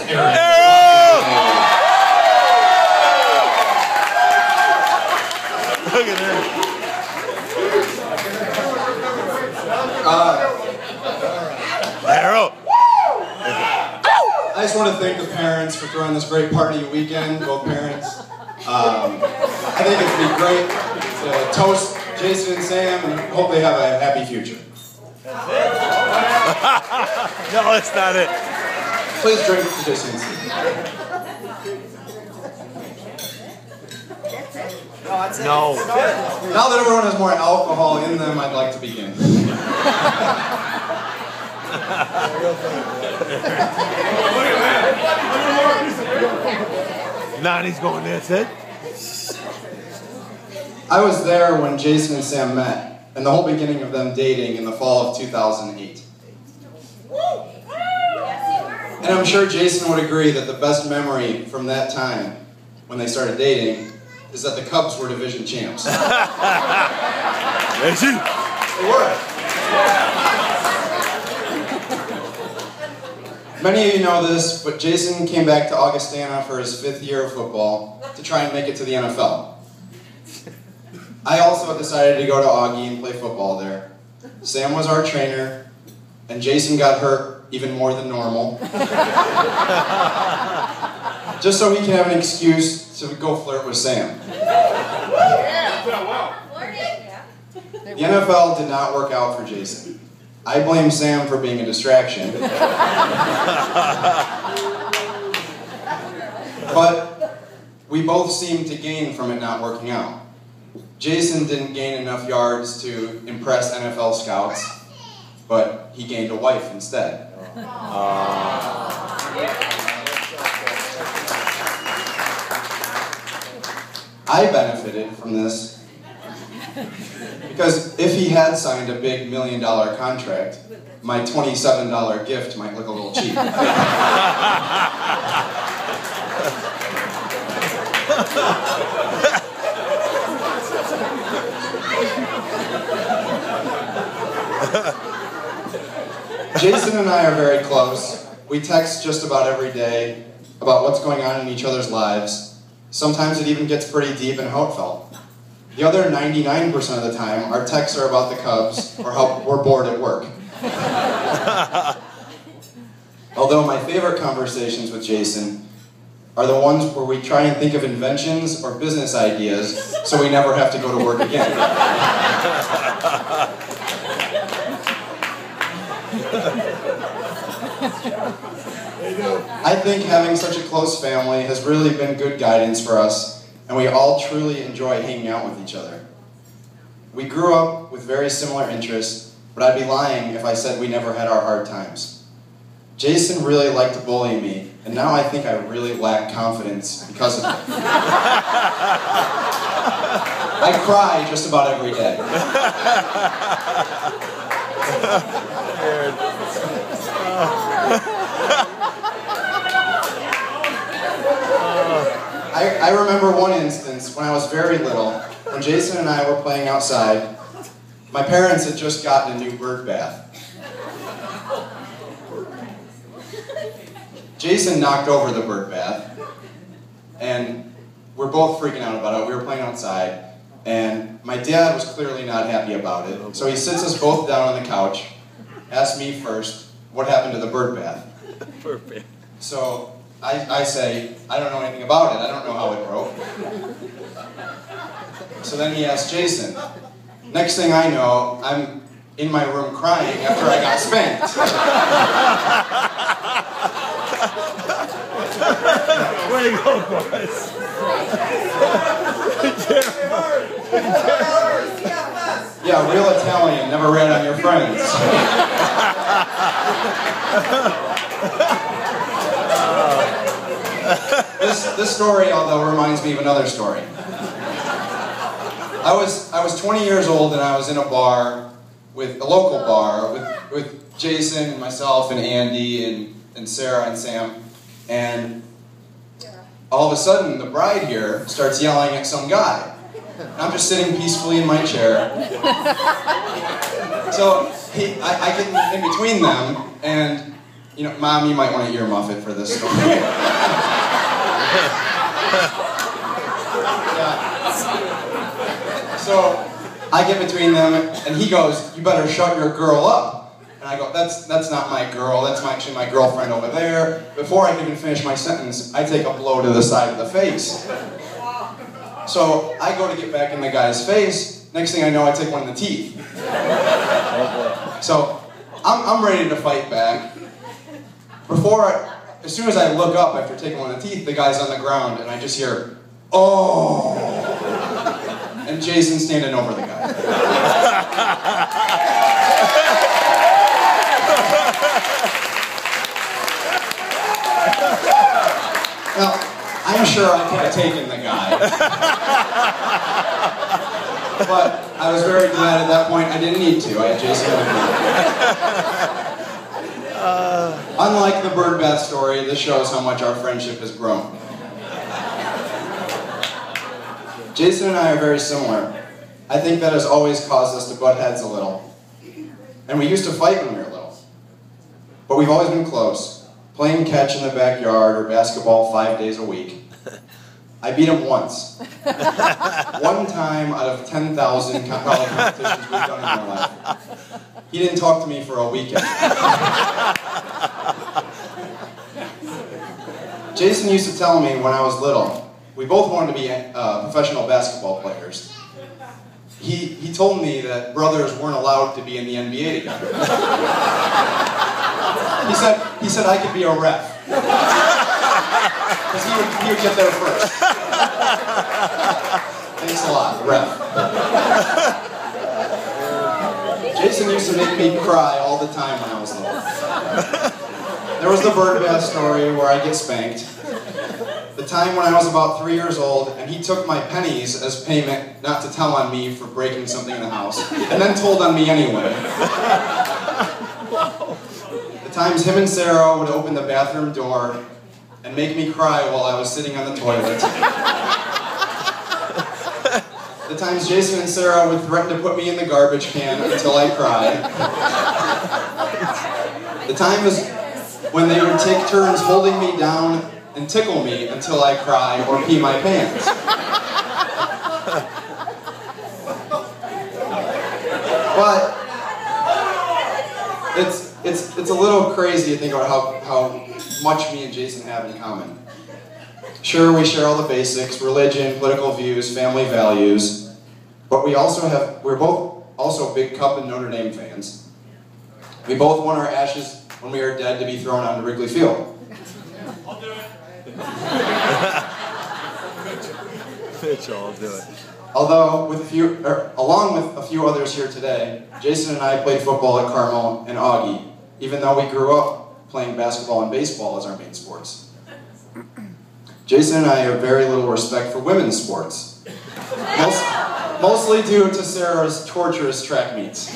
Look at that. Arrow. I just want to thank the parents for throwing this great party weekend, both parents. I think it'd be great to toast Jason and Sam and hope they have a happy future. No, that's not it. Please drink to Jason and Sam. No. Now that everyone has more alcohol in them, I'd like to begin. Nani's going there, Sid. I was there when Jason and Sam met, and the whole beginning of them dating in the fall of 2008. And I'm sure Jason would agree that the best memory from that time, when they started dating, is that the Cubs were division champs. They were. Many of you know this, but Jason came back to Augustana for his 5th year of football to try and make it to the NFL. I also decided to go to Augie and play football there. Sam was our trainer, and Jason got hurt even more than normal. Just so he can have an excuse to go flirt with Sam. The NFL did not work out for Jason. I blame Sam for being a distraction. But we both seemed to gain from it not working out. Jason didn't gain enough yards to impress NFL scouts, but he gained a wife instead. I benefited from this because if he had signed a big $1 million contract, my $27 gift might look a little cheap. Jason and I are very close. We text just about every day about what's going on in each other's lives. Sometimes it even gets pretty deep and heartfelt. The other 99% of the time, our texts are about the Cubs or how we're bored at work. Although my favorite conversations with Jason are the ones where we try and think of inventions or business ideas so we never have to go to work again. I think having such a close family has really been good guidance for us, and we all truly enjoy hanging out with each other. We grew up with very similar interests, but I'd be lying if I said we never had our hard times. Jason really liked to bully me, and now I think I really lack confidence because of it. I cry just about every day. I remember one instance when I was very little, when Jason and I were playing outside. My parents had just gotten a new bird bath. Jason knocked over the bird bath, and we're both freaking out about it. We were playing outside, and my dad was clearly not happy about it. So he sits us both down on the couch, asks me first, what happened to the bird bath? So I say, I don't know anything about it. I don't know how it broke. So then he asks Jason. Next thing I know, I'm in my room crying after I got spanked. Way to go, boys. Yeah, real Italian, never rat on your friends. This story, although, reminds me of another story. I was 20 years old and I was in a bar, with a local bar, with Jason and myself and Andy and Sarah and Sam, and all of a sudden the bride here starts yelling at some guy. And I'm just sitting peacefully in my chair. So I get in between them, and You know, Mom, you might want to earmuff it for this story. Yeah. So I get between them, and he goes, "You better shut your girl up." And I go, that's not my girl, that's actually my girlfriend over there. Before I can even finish my sentence, I take a blow to the side of the face. So I go to get back in the guy's face. Next thing I know, I take one in the teeth. So I'm ready to fight back. As soon as I look up after taking one in the teeth, the guy's on the ground, and I just hear, "Oh!" And Jason's standing over the guy. Well, I'm sure I could have taken the guy. But I was very glad at that point I didn't need to. I had Jason with me. Unlike the bird bath story, this shows how much our friendship has grown. Jason and I are very similar. I think that has always caused us to butt heads a little. And we used to fight when we were little. But we've always been close, playing catch in the backyard or basketball 5 days a week. I beat him once. One time out of 10,000 probably competitions we've done in our life. He didn't talk to me for a weekend. Jason used to tell me when I was little, we both wanted to be professional basketball players. He told me that brothers weren't allowed to be in the NBA together. He said I could be a ref. Because he would get there first. Thanks a lot, ref. Jason used to make me cry all the time when I was little. There was the bird bath story where I get spanked. The time when I was about 3 years old and he took my pennies as payment not to tell on me for breaking something in the house, and then told on me anyway. The times him and Sarah would open the bathroom door and make me cry while I was sitting on the toilet. The times Jason and Sarah would threaten to put me in the garbage can until I cried. The times when they would take turns holding me down and tickle me until I cry or pee my pants. But it's a little crazy to think about how much me and Jason have in common. Sure, we share all the basics, religion, political views, family values, but we're both also big Cup and Notre Dame fans. We both want our ashes when we are dead to be thrown onto Wrigley Field. I'll do it. Mitchell, I'll do it. Although, along with a few others here today, Jason and I played football at Carmel and Augie, even though we grew up playing basketball and baseball as our main sports. Jason and I have very little respect for women's sports, mostly due to Sarah's torturous track meets.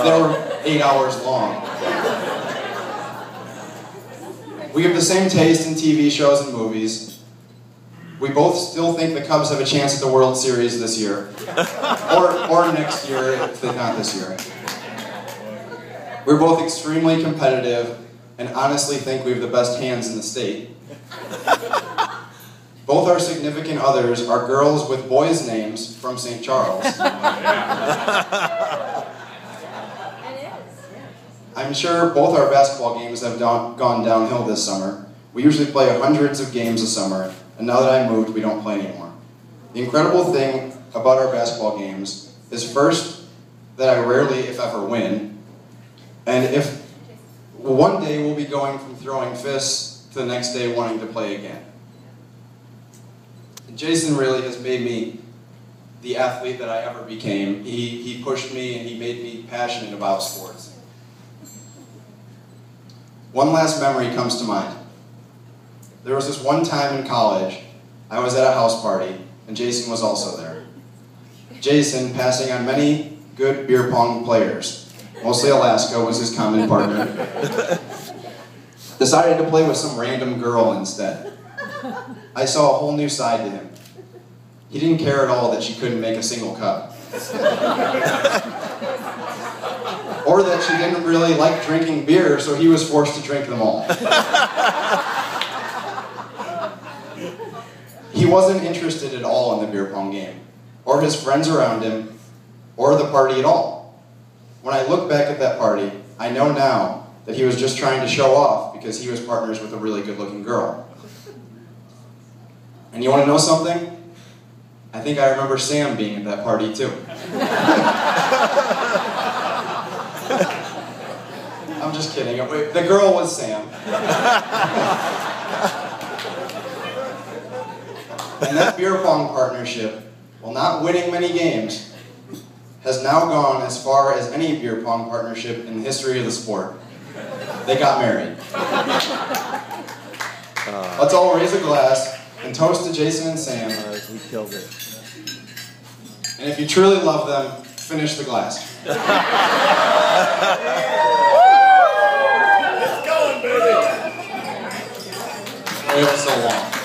They were 8 hours long. We have the same taste in TV shows and movies. We both still think the Cubs have a chance at the World Series this year. Or next year, if they're not this year. We're both extremely competitive and honestly think we have the best hands in the state. Both our significant others are girls with boys' names from St. Charles. I'm sure both our basketball games have gone downhill this summer. We usually play hundreds of games a summer, and now that I moved, we don't play anymore. The incredible thing about our basketball games is first, that I rarely, if ever, win, and if one day we'll be going from throwing fists to the next day wanting to play again. And Jason really has made me the athlete that I ever became. He pushed me and he made me passionate about sports. One last memory comes to mind. There was this one time in college, I was at a house party, and Jason was also there. Jason, passing on many good beer pong players, mostly Alaska was his common partner, decided to play with some random girl instead. I saw a whole new side to him. He didn't care at all that she couldn't make a single cut. Or that she didn't really like drinking beer, so he was forced to drink them all. He wasn't interested at all in the beer pong game, or his friends around him, or the party at all. When I look back at that party, I know now that he was just trying to show off because he was partners with a really good-looking girl. And you want to know something? I think I remember Sam being at that party too. I'm just kidding. The girl was Sam. And that beer pong partnership, while not winning many games, has now gone as far as any beer pong partnership in the history of the sport. They got married. Let's all raise a glass and toast to Jason and Sam. We killed it. And if you truly love them, finish the glass. It's going, baby. It was so long.